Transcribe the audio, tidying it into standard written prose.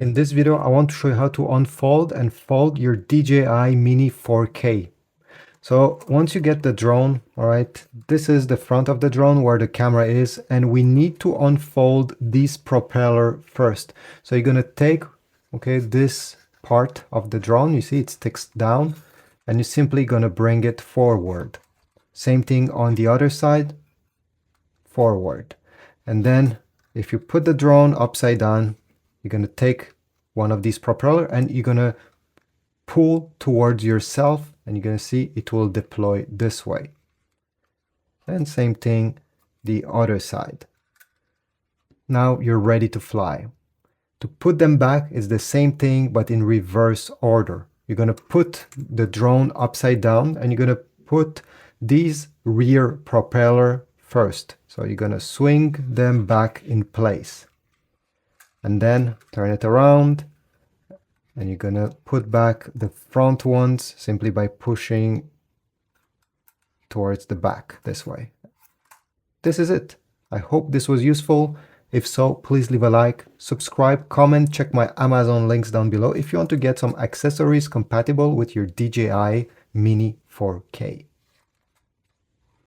In this video, I want to show you how to unfold and fold your DJI Mini 4K. So once you get the drone, all right, this is the front of the drone where the camera is, and we need to unfold this propeller first. So you're gonna take, okay, this part of the drone, you see it sticks down, and you're simply gonna bring it forward. Same thing on the other side, forward. And then if you put the drone upside down, you're going to take one of these propeller and you're going to pull towards yourself, and you're going to see it will deploy this way. And same thing the other side. Now you're ready to fly. To put them back is the same thing but in reverse order. You're going to put the drone upside down and you're going to put these rear propeller first. So you're going to swing them back in place. And then turn it around, and you're gonna put back the front ones simply by pushing towards the back this way. This is it. I hope this was useful. If so, please leave a like, subscribe, comment, check my Amazon links down below if you want to get some accessories compatible with your DJI Mini 4K.